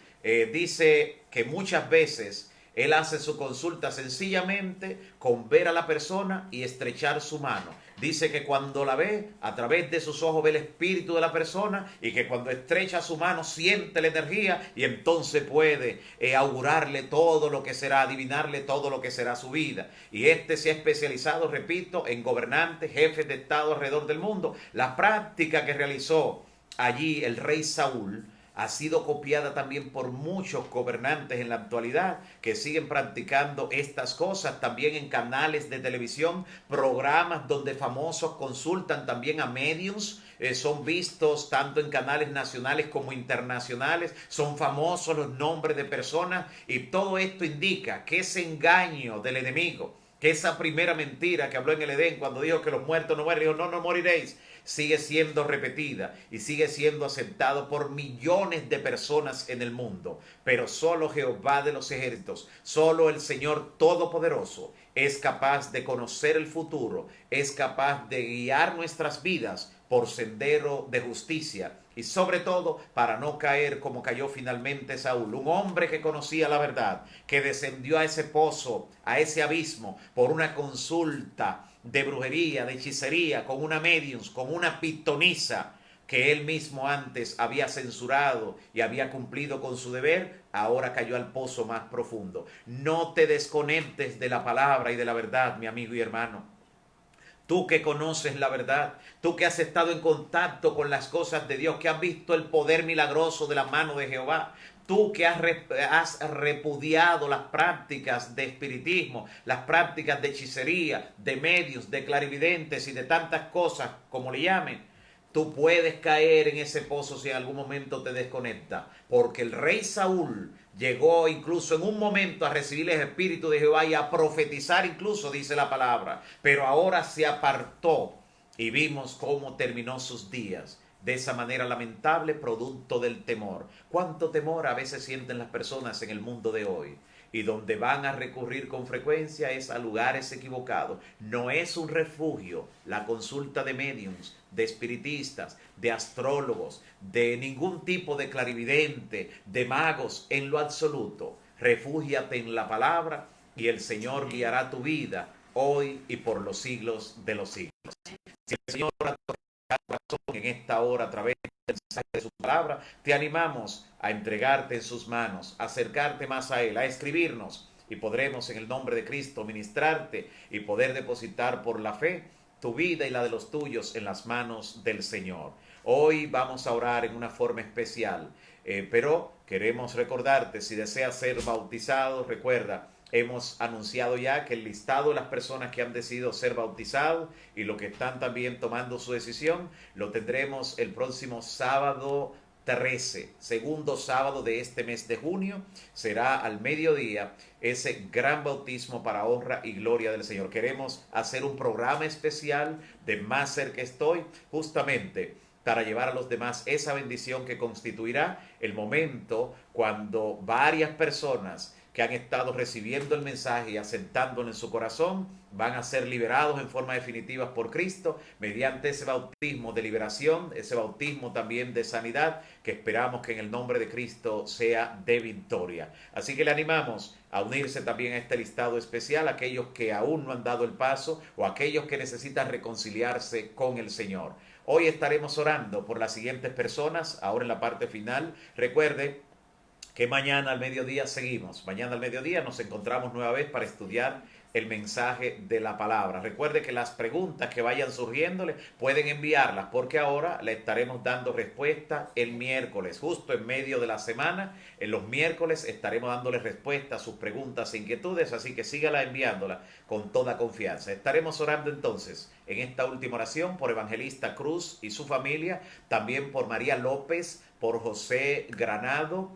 Speaker 1: dice que muchas veces él hace su consulta sencillamente con ver a la persona y estrechar su mano. Dice que cuando la ve, a través de sus ojos ve el espíritu de la persona y que cuando estrecha su mano siente la energía y entonces puede augurarle todo lo que será, adivinarle todo lo que será su vida. Y este se ha especializado, repito, en gobernantes, jefes de Estado alrededor del mundo. La práctica que realizó allí el rey Saúl ha sido copiada también por muchos gobernantes en la actualidad que siguen practicando estas cosas, también en canales de televisión, programas donde famosos consultan también a mediums, son vistos tanto en canales nacionales como internacionales, son famosos los nombres de personas y todo esto indica que ese engaño del enemigo, que esa primera mentira que habló en el Edén cuando dijo que los muertos no mueren, dijo no moriréis, sigue siendo repetida y sigue siendo aceptado por millones de personas en el mundo. Pero solo Jehová de los ejércitos, solo el Señor Todopoderoso es capaz de conocer el futuro, es capaz de guiar nuestras vidas por sendero de justicia y sobre todo para no caer como cayó finalmente Saúl, un hombre que conocía la verdad, que descendió a ese pozo, a ese abismo por una consulta de brujería, de hechicería, con una medium, con una pitonisa que él mismo antes había censurado y había cumplido con su deber, ahora cayó al pozo más profundo. No te desconectes de la palabra y de la verdad, mi amigo y hermano. Tú que conoces la verdad, tú que has estado en contacto con las cosas de Dios, que has visto el poder milagroso de la mano de Jehová, tú que has repudiado las prácticas de espiritismo, las prácticas de hechicería, de medios, de clarividentes y de tantas cosas como le llamen, tú puedes caer en ese pozo si en algún momento te desconectas, porque el rey Saúl llegó incluso en un momento a recibir el espíritu de Jehová y a profetizar incluso, dice la palabra, pero ahora se apartó y vimos cómo terminó sus días. De esa manera lamentable, producto del temor. ¿Cuánto temor a veces sienten las personas en el mundo de hoy? Y donde van a recurrir con frecuencia es a lugares equivocados. No es un refugio la consulta de mediums, de espiritistas, de astrólogos, de ningún tipo de clarividente, de magos en lo absoluto. Refúgiate en la palabra y el Señor guiará tu vida hoy y por los siglos de los siglos. Si el Señor ha tocado tu corazón en esta hora a través del mensaje de su palabra, te animamos a entregarte en sus manos, a acercarte más a Él, a escribirnos, y podremos en el nombre de Cristo ministrarte y poder depositar por la fe tu vida y la de los tuyos en las manos del Señor. Hoy vamos a orar en una forma especial, pero queremos recordarte, si deseas ser bautizado, recuerda, hemos anunciado ya que el listado de las personas que han decidido ser bautizados y los que están también tomando su decisión, lo tendremos el próximo sábado 13, segundo sábado de este mes de junio, será al mediodía ese gran bautismo para honra y gloria del Señor. Queremos hacer un programa especial de Más Cerca Estoy, justamente para llevar a los demás esa bendición que constituirá el momento cuando varias personas que han estado recibiendo el mensaje y asentándolo en su corazón van a ser liberados en forma definitiva por Cristo mediante ese bautismo de liberación, ese bautismo también de sanidad que esperamos que en el nombre de Cristo sea de victoria. Así que le animamos a unirse también a este listado especial, aquellos que aún no han dado el paso o aquellos que necesitan reconciliarse con el Señor. Hoy estaremos orando por las siguientes personas, ahora en la parte final. Recuerde que mañana al mediodía seguimos. Mañana al mediodía nos encontramos nueva vez para estudiar el mensaje de la palabra. Recuerde que las preguntas que vayan surgiéndole pueden enviarlas, porque ahora le estaremos dando respuesta el miércoles, justo en medio de la semana. En los miércoles estaremos dándole respuesta a sus preguntas e inquietudes, así que sígala enviándola con toda confianza. Estaremos orando entonces en esta última oración por Evangelista Cruz y su familia, también por María López, por José Granado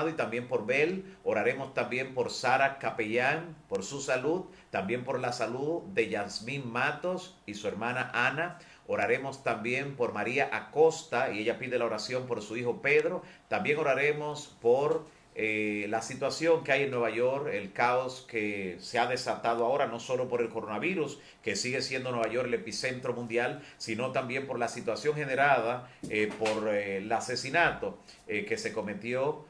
Speaker 1: y también por Bel. Oraremos también por Sara Capellán, por su salud, también por la salud de Yasmín Matos y su hermana Ana. Oraremos también por María Acosta y ella pide la oración por su hijo Pedro. También oraremos por la situación que hay en Nueva York, el caos que se ha desatado ahora, no solo por el coronavirus, que sigue siendo Nueva York el epicentro mundial, sino también por la situación generada por el asesinato que se cometió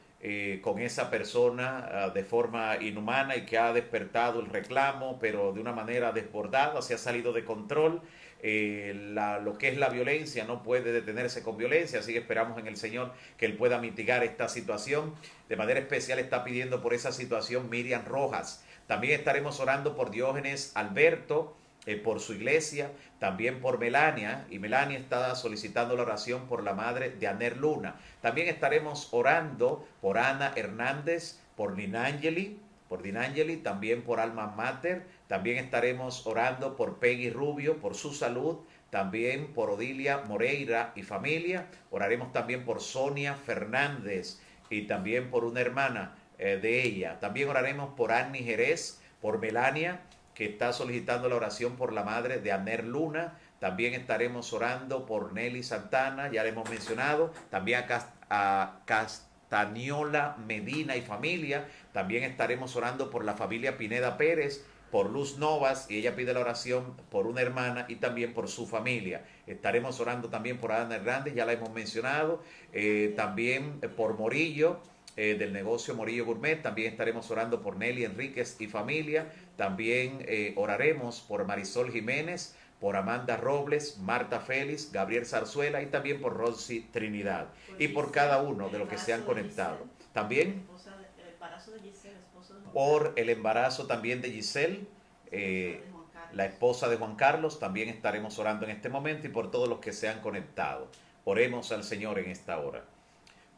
Speaker 1: con esa persona de forma inhumana y que ha despertado el reclamo, pero de una manera desbordada, se ha salido de control. Lo que es la violencia no puede detenerse con violencia, así que esperamos en el Señor que Él pueda mitigar esta situación. De manera especial está pidiendo por esa situación Miriam Rojas. También estaremos orando por Diógenes Alberto, por su iglesia, también por Melania, y Melania está solicitando la oración por la madre de Aner Luna. También estaremos orando por Ana Hernández, por Dinangeli, también por Alma Mater. También estaremos orando por Peggy Rubio, por su salud, también por Odilia Moreira y familia. Oraremos también por Sonia Fernández y también por una hermana de ella. También oraremos por Annie Jerez, por Melania, que está solicitando la oración por la madre de Aner Luna. También estaremos orando por Nelly Santana, ya le hemos mencionado. También a Castañola Medina y familia. También estaremos orando por la familia Pineda Pérez, por Luz Novas, y ella pide la oración por una hermana y también por su familia. Estaremos orando también por Ana Hernández, ya la hemos mencionado. También por Morillo, del negocio Morillo Gourmet. También estaremos orando por Nelly Enríquez y familia. También oraremos por Marisol Jiménez, por Amanda Robles, Marta Félix, Gabriel Zarzuela y también por Rosy Trinidad y por cada uno de los que se han conectado. También por el embarazo también de Giselle, la esposa de Juan Carlos. También estaremos orando en este momento y por todos los que se han conectado. Oremos al Señor en esta hora.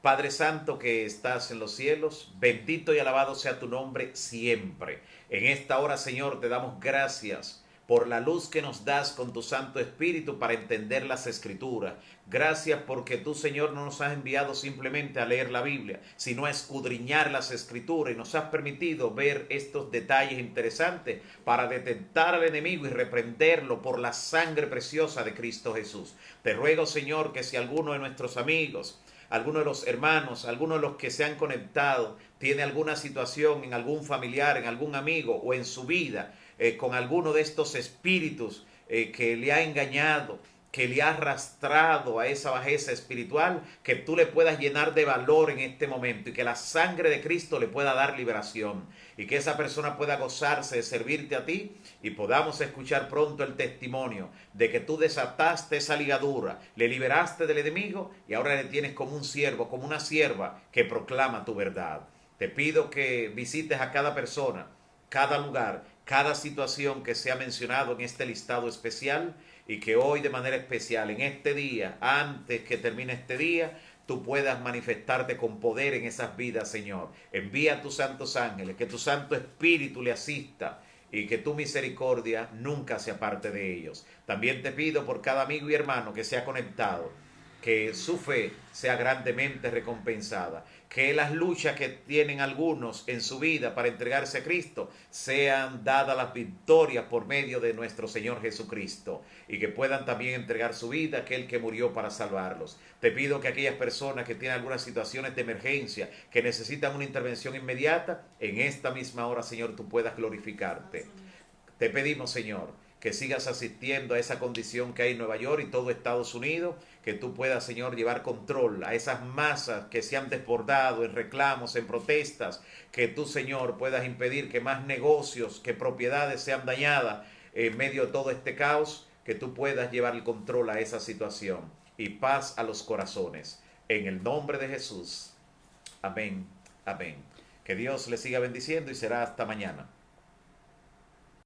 Speaker 1: Padre Santo que estás en los cielos, bendito y alabado sea tu nombre siempre. En esta hora, Señor, te damos gracias por la luz que nos das con tu Santo Espíritu para entender las Escrituras. Gracias porque tú, Señor, no nos has enviado simplemente a leer la Biblia, sino a escudriñar las Escrituras, y nos has permitido ver estos detalles interesantes para detectar al enemigo y reprenderlo por la sangre preciosa de Cristo Jesús. Te ruego, Señor, que si alguno de nuestros amigos, alguno de los hermanos, alguno de los que se han conectado, tiene alguna situación en algún familiar, en algún amigo o en su vida, con alguno de estos espíritus que le ha engañado, que le ha arrastrado a esa bajeza espiritual, que tú le puedas llenar de valor en este momento y que la sangre de Cristo le pueda dar liberación y que esa persona pueda gozarse de servirte a ti y podamos escuchar pronto el testimonio de que tú desataste esa ligadura, le liberaste del enemigo y ahora le tienes como un siervo, como una sierva que proclama tu verdad. Te pido que visites a cada persona, cada lugar, cada situación que se ha mencionado en este listado especial y que hoy de manera especial, en este día, antes que termine este día, tú puedas manifestarte con poder en esas vidas, Señor. Envía a tus santos ángeles, que tu Santo Espíritu le asista y que tu misericordia nunca se aparte de ellos. También te pido por cada amigo y hermano que se ha conectado, que su fe sea grandemente recompensada, que las luchas que tienen algunos en su vida para entregarse a Cristo sean dadas las victorias por medio de nuestro Señor Jesucristo y que puedan también entregar su vida a aquel que murió para salvarlos. Te pido que aquellas personas que tienen algunas situaciones de emergencia, que necesitan una intervención inmediata, en esta misma hora, Señor, tú puedas glorificarte. Te pedimos, Señor, que sigas asistiendo a esa condición que hay en Nueva York y todo Estados Unidos, que tú puedas, Señor, llevar control a esas masas que se han desbordado en reclamos, en protestas, que tú, Señor, puedas impedir que más negocios, que propiedades sean dañadas en medio de todo este caos, que tú puedas llevar el control a esa situación y paz a los corazones. En el nombre de Jesús. Amén. Amén. Que Dios le siga bendiciendo y será hasta mañana.